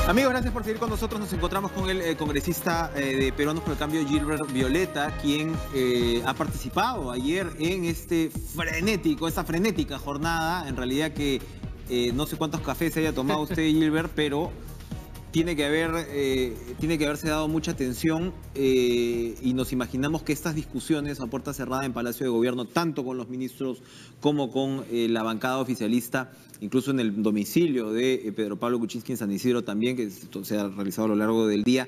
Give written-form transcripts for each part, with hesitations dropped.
Amigos, gracias por seguir con nosotros. Nos encontramos con el congresista de Peruanos por el Cambio, Gilbert Violeta, quien ha participado ayer en esta frenética jornada. En realidad que no sé cuántos cafés se haya tomado usted, Gilbert, pero tiene que haberse dado mucha atención y nos imaginamos que estas discusiones a puerta cerrada en Palacio de Gobierno, tanto con los ministros como con la bancada oficialista, incluso en el domicilio de Pedro Pablo Kuczynski en San Isidro también, que se ha realizado a lo largo del día,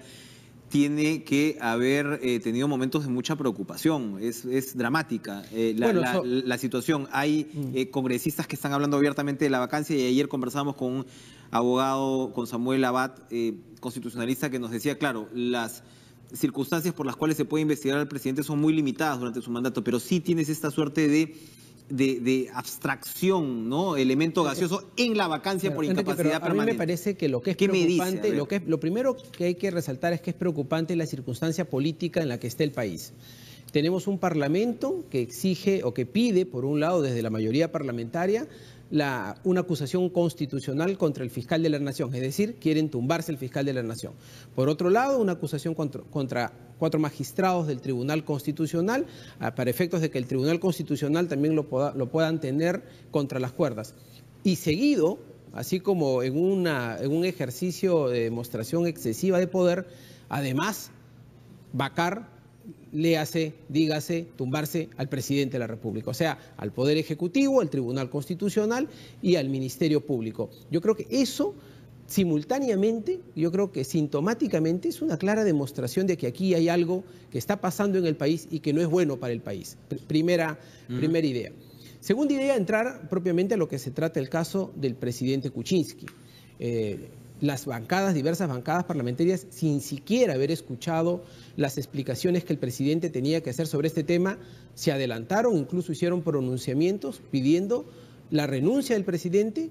tiene que haber tenido momentos de mucha preocupación. Es dramática la situación. Hay congresistas que están hablando abiertamente de la vacancia y ayer conversábamos con un abogado, con Samuel Abad, constitucionalista, que nos decía, claro, las circunstancias por las cuales se puede investigar al presidente son muy limitadas durante su mandato, pero sí tienes esta suerte de abstracción, ¿no? Elemento gaseoso en la vacancia por incapacidad permanente. A mí me parece que lo que es preocupante, lo primero que hay que resaltar es que es preocupante la circunstancia política en la que está el país. Tenemos un parlamento que exige o que pide, por un lado, desde la mayoría parlamentaria, una acusación constitucional contra el fiscal de la Nación, es decir, quieren tumbarse el fiscal de la Nación. Por otro lado, una acusación contra 4 magistrados del Tribunal Constitucional, para efectos de que el Tribunal Constitucional también lo puedan tener contra las cuerdas. Y seguido, así como en un ejercicio de demostración excesiva de poder, además, vacar, léase, dígase, tumbarse al presidente de la República, o sea, al Poder Ejecutivo, al Tribunal Constitucional y al Ministerio Público. Yo creo que eso, simultáneamente, yo creo que sintomáticamente es una clara demostración de que aquí hay algo que está pasando en el país y que no es bueno para el país. Primera idea. Segunda idea, entrar propiamente a lo que se trata el caso del presidente Kuczynski. Las diversas bancadas parlamentarias, sin siquiera haber escuchado las explicaciones que el presidente tenía que hacer sobre este tema, se adelantaron, incluso hicieron pronunciamientos pidiendo la renuncia del presidente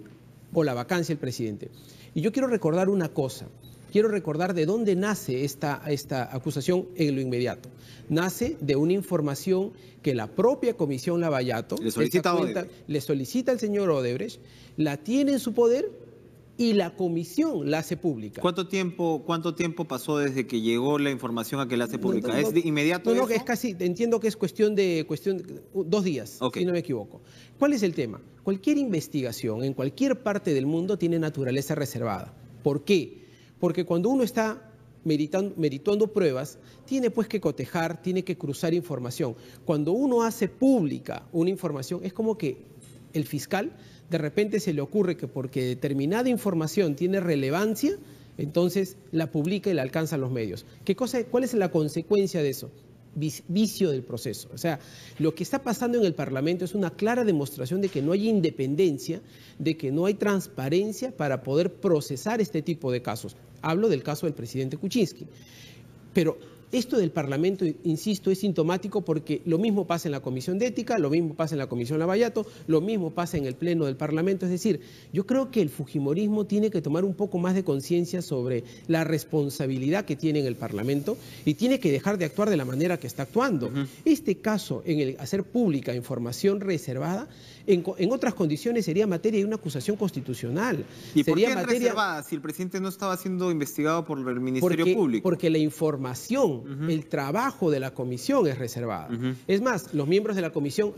o la vacancia del presidente. Y yo quiero recordar una cosa, quiero recordar de dónde nace esta acusación en lo inmediato. Nace de una información que la propia Comisión Lavallato le solicita al señor Odebrecht, la tiene en su poder y la comisión la hace pública. ¿Cuánto tiempo pasó desde que llegó la información a que la hace pública? ¿Es de inmediato? No, es casi, entiendo que es cuestión de 2 días, si no me equivoco. ¿Cuál es el tema? Cualquier investigación en cualquier parte del mundo tiene naturaleza reservada. ¿Por qué? Porque cuando uno está meritando pruebas, tiene pues que cotejar, tiene que cruzar información. Cuando uno hace pública una información, es como que el fiscal de repente se le ocurre que porque determinada información tiene relevancia, entonces la publica y la alcanza a los medios. ¿Cuál es la consecuencia de eso? Vicio del proceso. O sea, lo que está pasando en el Parlamento es una clara demostración de que no hay independencia, de que no hay transparencia para poder procesar este tipo de casos. Hablo del caso del presidente Kuczynski. Pero esto del Parlamento, insisto, es sintomático porque lo mismo pasa en la Comisión de Ética, lo mismo pasa en la Comisión Lavallato, lo mismo pasa en el Pleno del Parlamento. Es decir, yo creo que el fujimorismo tiene que tomar un poco más de conciencia sobre la responsabilidad que tiene en el Parlamento y tiene que dejar de actuar de la manera que está actuando. Este caso, en el hacer pública información reservada, en otras condiciones sería materia de una acusación constitucional. ¿Y por qué reservada si el presidente no estaba siendo investigado por el Ministerio Público? Porque la información, el trabajo de la comisión es reservada. Es más, los miembros de la comisión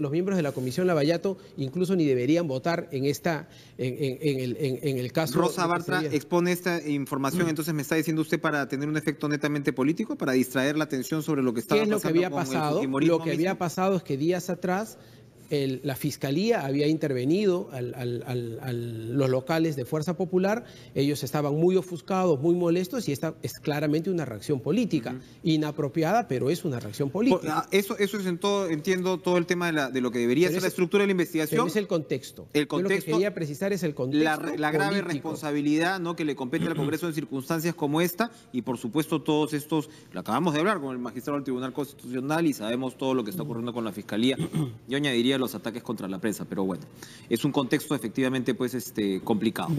Lavallato incluso ni deberían votar en el caso. Rosa Bartra expone esta información, entonces me está diciendo usted para tener un efecto netamente político, para distraer la atención sobre lo que estaba pasando. ¿Qué es lo que había pasado? Lo que había pasado es que días atrás la Fiscalía había intervenido los locales de Fuerza Popular, ellos estaban muy ofuscados, muy molestos y esta es claramente una reacción política, inapropiada, pero es una reacción política. Eso es en todo, entiendo todo el tema de lo que debería ser la estructura de la investigación. Pero es el contexto. El contexto. Yo lo que quería precisar es el contexto la grave responsabilidad, ¿no?, que le compete al Congreso en circunstancias como esta y por supuesto todos estos, lo acabamos de hablar con el magistrado del Tribunal Constitucional y sabemos todo lo que está ocurriendo con la Fiscalía. Yo añadiría los ataques contra la prensa, pero bueno, es un contexto efectivamente pues complicado.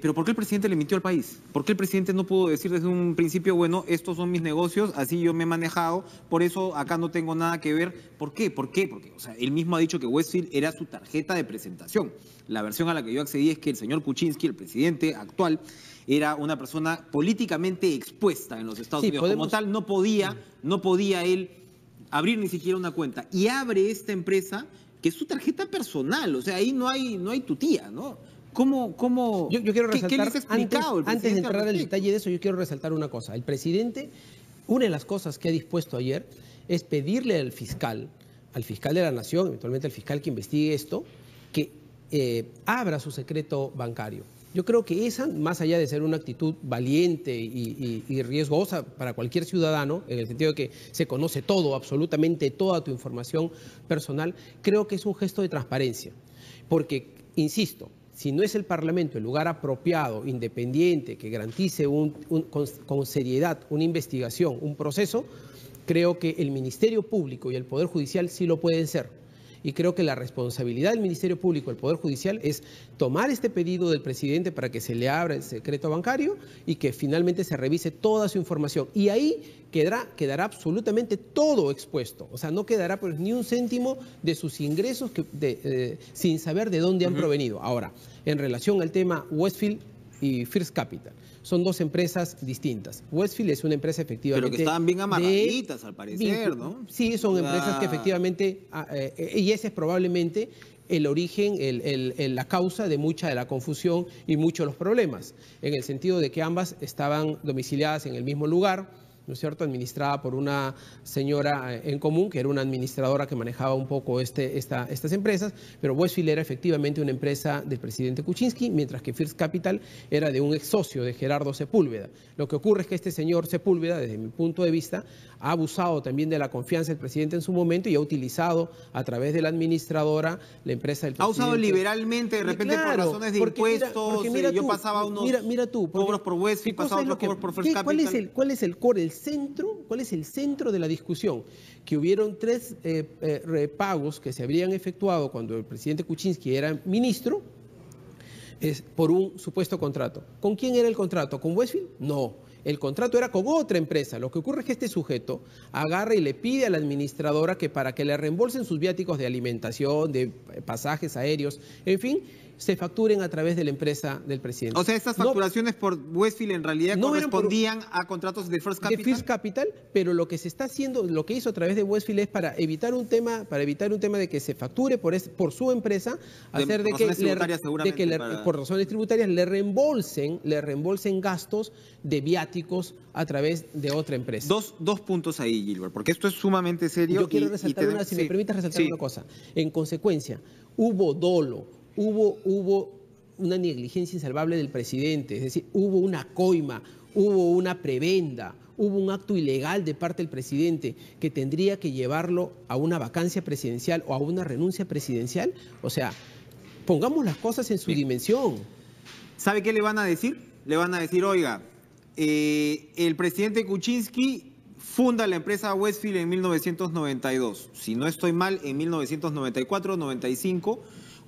Pero ¿por qué el presidente le mintió al país? ¿Por qué el presidente no pudo decir desde un principio, bueno, estos son mis negocios, así yo me he manejado, por eso acá no tengo nada que ver? ¿Por qué? Porque, o sea, él mismo ha dicho que Westfield era su tarjeta de presentación. La versión a la que yo accedí es que el señor Kuczynski, el presidente actual, era una persona políticamente expuesta en los Estados Unidos. Como tal, no podía él abrir ni siquiera una cuenta. Y abre esta empresa que es su tarjeta personal, o sea, ahí no hay tu tía, ¿no? Yo quiero resaltar, ¿qué les ha explicado antes de entrar al detalle de eso, yo quiero resaltar una cosa. El presidente, una de las cosas que ha dispuesto ayer es pedirle al fiscal de la Nación, eventualmente al fiscal que investigue esto, que abra su secreto bancario. Yo creo que esa, más allá de ser una actitud valiente y riesgosa para cualquier ciudadano, en el sentido de que se conoce todo, absolutamente toda tu información personal, creo que es un gesto de transparencia. Porque, insisto, si no es el Parlamento el lugar apropiado, independiente, que garantice con seriedad una investigación, un proceso, creo que el Ministerio Público y el Poder Judicial sí lo pueden ser. Y creo que la responsabilidad del Ministerio Público y el Poder Judicial es tomar este pedido del presidente para que se le abra el secreto bancario y que finalmente se revise toda su información. Y ahí quedará absolutamente todo expuesto. O sea, no quedará pues ni un céntimo de sus ingresos sin saber de dónde han provenido. Ahora, en relación al tema Westfield y First Capital, son dos empresas distintas. Westfield es una empresa efectivamente... Pero que estaban bien amarraditas, al parecer, ¿no? Sí, son empresas que efectivamente... y ese es probablemente el origen, la causa de mucha de la confusión y muchos de los problemas, en el sentido de que ambas estaban domiciliadas en el mismo lugar, ¿no es cierto?, administrada por una señora en común, que era una administradora que manejaba un poco estas empresas, pero Westfield era efectivamente una empresa del presidente Kuczynski, mientras que First Capital era de un ex socio de Gerardo Sepúlveda. Lo que ocurre es que este señor Sepúlveda, desde mi punto de vista, ha abusado también de la confianza del presidente en su momento y ha utilizado a través de la administradora la empresa del presidente. Ha usado liberalmente, de repente, claro, por razones de impuestos. Mira yo pasaba unos cobros por Westfield, pasaba otros cobros por First Capital. ¿Cuál es el core, cuál es el centro de la discusión? Que hubieron 3 repagos que se habrían efectuado cuando el presidente Kuczynski era ministro por un supuesto contrato. ¿Con quién era el contrato? ¿Con Westfield? No. El contrato era con otra empresa. Lo que ocurre es que este sujeto agarra y le pide a la administradora que para que le reembolsen sus viáticos de alimentación, de pasajes aéreos, en fin, se facturen a través de la empresa del presidente. O sea, estas facturaciones por Westfield en realidad no correspondían a contratos de First Capital. De First Capital, pero lo que se está haciendo, lo que hizo a través de Westfield es para evitar un tema de que se facture por su empresa, hacer de que por razones tributarias le reembolsen gastos de viáticos a través de otra empresa. Dos puntos ahí, Gilbert, porque esto es sumamente serio. Yo quiero resaltar si me permites resaltar una cosa. En consecuencia, hubo dolo, hubo una negligencia insalvable del presidente, es decir, hubo una coima, hubo una prebenda, hubo un acto ilegal de parte del presidente que tendría que llevarlo a una vacancia presidencial o a una renuncia presidencial. O sea, pongamos las cosas en su dimensión. ¿Sabe qué le van a decir? Le van a decir, oiga, el presidente Kuczynski funda la empresa Westfield en 1992. Si no estoy mal, en 1994-95...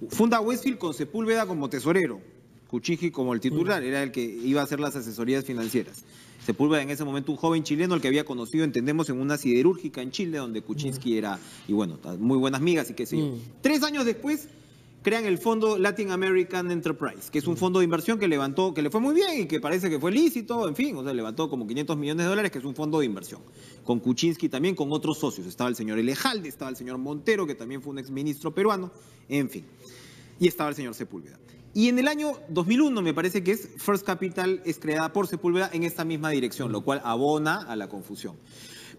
funda Westfield con Sepúlveda como tesorero, Kuczynski como el titular, era el que iba a hacer las asesorías financieras. Sepúlveda en ese momento un joven chileno, el que había conocido, entendemos, en una siderúrgica en Chile, donde Kuczynski era, y bueno, muy buenas migas y qué sé yo. 3 años después crean el fondo Latin American Enterprise, que es un fondo de inversión que levantó, que le fue muy bien y que parece que fue lícito, en fin, o sea, levantó como $500 millones, que es un fondo de inversión. Con Kuczynski también, con otros socios. Estaba el señor Elejalde, estaba el señor Montero, que también fue un exministro peruano, en fin. Y estaba el señor Sepúlveda. Y en el año 2001, me parece que es, First Capital es creada por Sepúlveda en esta misma dirección, lo cual abona a la confusión.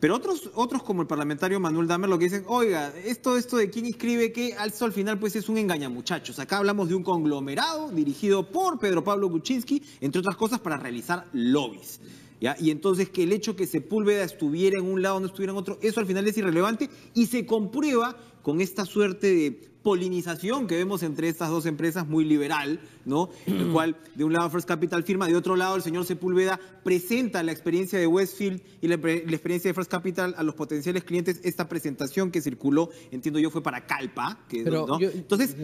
Pero otros como el parlamentario Manuel Damer lo que dicen, oiga, esto de quién inscribe qué, esto al final pues es un engañamuchachos. Acá hablamos de un conglomerado dirigido por Pedro Pablo Kuczynski, entre otras cosas para realizar lobbies. ¿Ya? Y entonces que el hecho que Sepúlveda estuviera en un lado, no estuviera en otro, eso al final es irrelevante y se comprueba con esta suerte de polinización que vemos entre estas dos empresas muy liberal, ¿no? El cual, de un lado First Capital firma, de otro lado el señor Sepúlveda presenta la experiencia de Westfield y la experiencia de First Capital a los potenciales clientes. Esta presentación que circuló, entiendo yo, fue para Calpa. Pero ¿no? Entonces,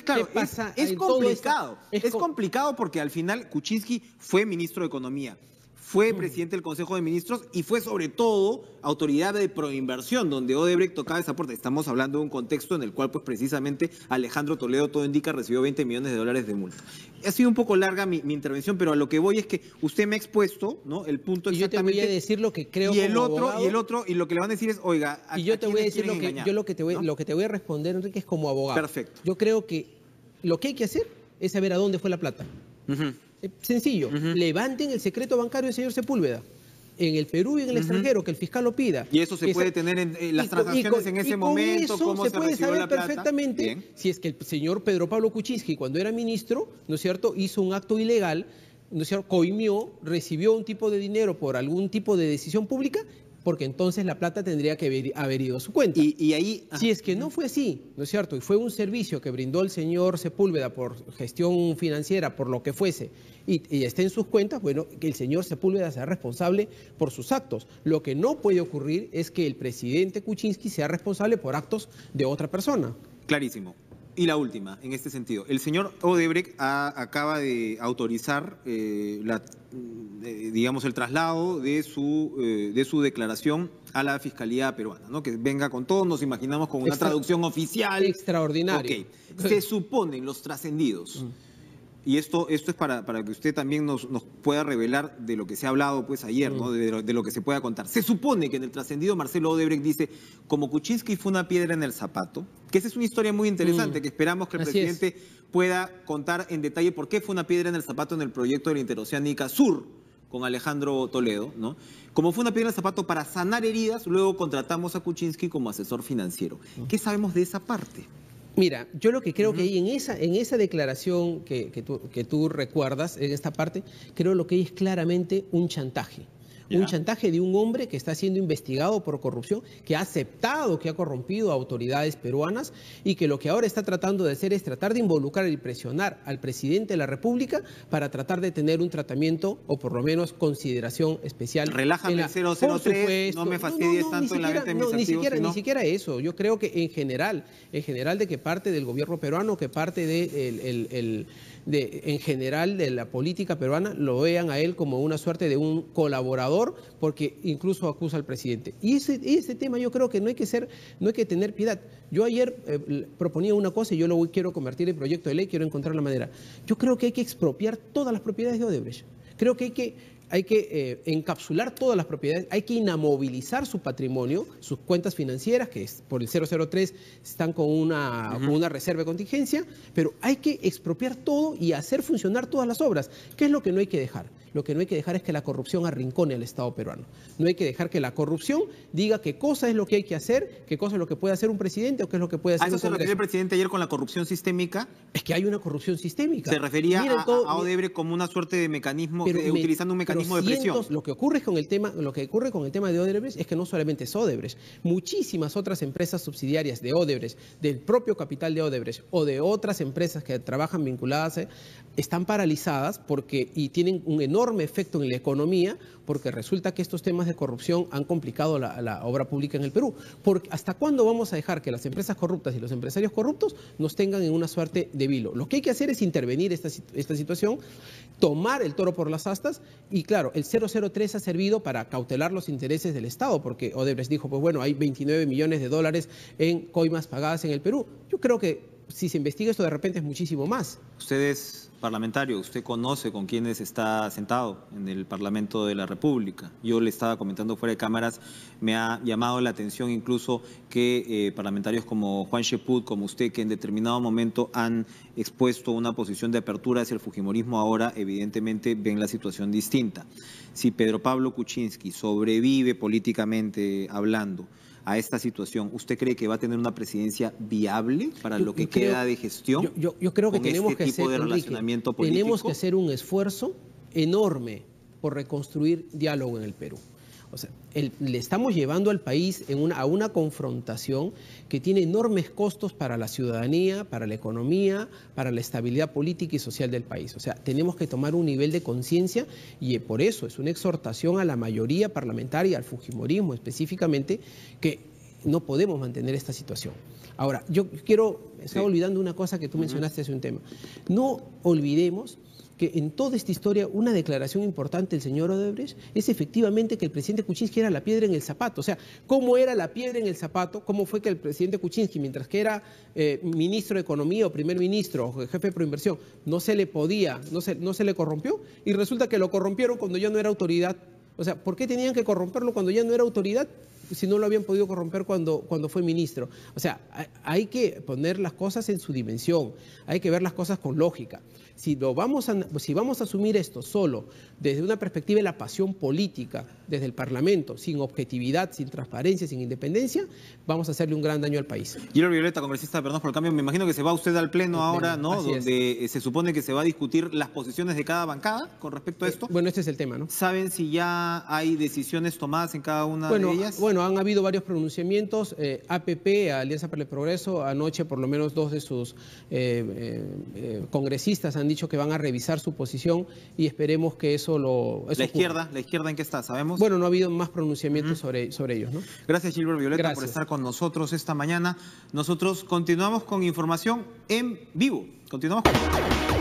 claro, es complicado. Es complicado porque al final Kuczynski fue ministro de Economía, fue presidente del Consejo de Ministros y fue sobre todo autoridad de proinversión, donde Odebrecht tocaba esa puerta. Estamos hablando de un contexto en el cual, pues precisamente, Alejandro Toledo, todo indica, recibió $20 millones de multa. Ha sido un poco larga mi intervención, pero a lo que voy es que usted me ha expuesto, ¿no? El punto exactamente. Y yo te voy a decir lo que creo y lo que le van a decir es, oiga, y yo te voy a decir lo que te voy a responder, Enrique, es como abogado. Perfecto. Yo creo que lo que hay que hacer es saber a dónde fue la plata. Sencillo, levanten el secreto bancario del señor Sepúlveda en el Perú y en el extranjero, que el fiscal lo pida. Y eso se puede tener en las transacciones en ese momento, cómo se puede saber perfectamente. Bien. Si es que el señor Pedro Pablo Kuczynski, cuando era ministro, ¿no es cierto?, hizo un acto ilegal, ¿no es cierto?, coimió, recibió un tipo de dinero por algún tipo de decisión pública, porque entonces la plata tendría que haber ido a su cuenta. Y ahí... Si es que no fue así, ¿no es cierto?, y fue un servicio que brindó el señor Sepúlveda por gestión financiera, por lo que fuese, y esté en sus cuentas, bueno, que el señor Sepúlveda sea responsable por sus actos. Lo que no puede ocurrir es que el presidente Kuczynski sea responsable por actos de otra persona. Clarísimo. Y la última, en este sentido. El señor Odebrecht acaba de autorizar digamos, el traslado de su declaración a la Fiscalía peruana, ¿no? Que venga con todo, nos imaginamos con una traducción oficial. Extraordinario. Ok. Se suponen los trascendidos. Y esto es para que usted también nos pueda revelar de lo que se ha hablado pues ayer, ¿no? De lo que se pueda contar. Se supone que en el trascendido Marcelo Odebrecht dice, como Kuczynski fue una piedra en el zapato, que esa es una historia muy interesante, que esperamos que el presidente pueda contar en detalle por qué fue una piedra en el zapato en el proyecto de la Interoceánica Sur con Alejandro Toledo, ¿no? Como fue una piedra en el zapato para sanar heridas, luego contratamos a Kuczynski como asesor financiero. ¿Qué sabemos de esa parte? Mira, yo lo que creo que hay en esa declaración que tú recuerdas, en esta parte, creo lo que hay es claramente un chantaje. Un chantaje de un hombre que está siendo investigado por corrupción, que ha aceptado que ha corrompido a autoridades peruanas y que lo que ahora está tratando de hacer es tratar de involucrar y presionar al presidente de la República para tratar de tener un tratamiento o por lo menos consideración especial. Relájame el 003, no me fastidies tanto en la venta de mis activos. Ni siquiera eso. Yo creo que en general de que parte del gobierno peruano, que parte en general de la política peruana, lo vean a él como una suerte de un colaborador, porque incluso acusa al presidente. Y ese tema yo creo que no hay que tener piedad. Yo ayer proponía una cosa y yo lo quiero convertir en proyecto de ley, quiero encontrar la manera. Yo creo que hay que expropiar todas las propiedades de Odebrecht. Creo que hay que encapsular todas las propiedades, hay que inamovilizar su patrimonio, sus cuentas financieras, que es por el 003 están con una reserva de contingencia, pero hay que expropiar todo y hacer funcionar todas las obras. ¿Qué es lo que no hay que dejar? Lo que no hay que dejar es que la corrupción arrincone al Estado peruano. No hay que dejar que la corrupción diga qué cosa es lo que hay que hacer, qué cosa es lo que puede hacer un presidente o qué es lo que puede hacer un Congreso. ¿A eso se refiere el presidente ayer con la corrupción sistémica? Es que hay una corrupción sistémica. Se refería a Odebrecht como una suerte de mecanismo, utilizando un mecanismo de presión. Lo que ocurre con el tema de Odebrecht es que no solamente es Odebrecht, muchísimas otras empresas subsidiarias de Odebrecht, del propio capital de Odebrecht o de otras empresas que trabajan vinculadas, están paralizadas y tienen un enorme efecto en la economía, porque resulta que estos temas de corrupción han complicado la obra pública en el Perú. Porque ¿hasta cuándo vamos a dejar que las empresas corruptas y los empresarios corruptos nos tengan en una suerte de vilo? Lo que hay que hacer es intervenir esta situación, tomar el toro por las astas, y claro, el 003 ha servido para cautelar los intereses del Estado, porque Odebrecht dijo, pues bueno, hay 29 millones de dólares en coimas pagadas en el Perú. Yo creo que si se investiga esto de repente es muchísimo más. Usted es parlamentario, usted conoce con quiénes está sentado en el Parlamento de la República. Yo le estaba comentando fuera de cámaras, me ha llamado la atención incluso que parlamentarios como Juan Cheput, como usted, que en determinado momento han expuesto una posición de apertura hacia el fujimorismo, ahora evidentemente ven la situación distinta. Si Pedro Pablo Kuczynski sobrevive políticamente hablando a esta situación, ¿usted cree que va a tener una presidencia viable para lo que queda de gestión? Yo creo que tenemos que hacer un esfuerzo enorme por reconstruir diálogo en el Perú. O sea, le estamos llevando al país a una confrontación que tiene enormes costos para la ciudadanía, para la economía, para la estabilidad política y social del país. O sea, tenemos que tomar un nivel de conciencia y por eso es una exhortación a la mayoría parlamentaria, al fujimorismo específicamente, que no podemos mantener esta situación. Ahora, yo estaba olvidando una cosa que tú mencionaste hace un tema. No olvidemos que en toda esta historia una declaración importante del señor Odebrecht es efectivamente que el presidente Kuczynski era la piedra en el zapato. O sea, ¿cómo era la piedra en el zapato? ¿Cómo fue que el presidente Kuczynski, mientras que era ministro de Economía o primer ministro o jefe de Proinversión, no se le corrompió? Y resulta que lo corrompieron cuando ya no era autoridad. O sea, ¿por qué tenían que corromperlo cuando ya no era autoridad? Si no lo habían podido corromper cuando fue ministro. O sea, hay que poner las cosas en su dimensión, hay que ver las cosas con lógica. Si vamos a asumir esto solo desde una perspectiva de la pasión política, desde el Parlamento, sin objetividad, sin transparencia, sin independencia, vamos a hacerle un gran daño al país. Gilbert Violeta, congresista de Perdón por el Cambio, me imagino que se va usted al Pleno ahora, ¿no? Donde se supone que se va a discutir las posiciones de cada bancada con respecto a esto. Bueno, este es el tema, ¿no? ¿Saben si ya hay decisiones tomadas en cada una de ellas? Bueno, han habido varios pronunciamientos. APP, Alianza para el Progreso, anoche por lo menos 2 de sus congresistas han dicho que van a revisar su posición y esperemos que eso ¿La izquierda en qué está? ¿Sabemos? Bueno, no ha habido más pronunciamientos sobre ellos, ¿no? Gracias, Gilbert Violeta, por estar con nosotros esta mañana. Nosotros continuamos con información en vivo. Continuamos con...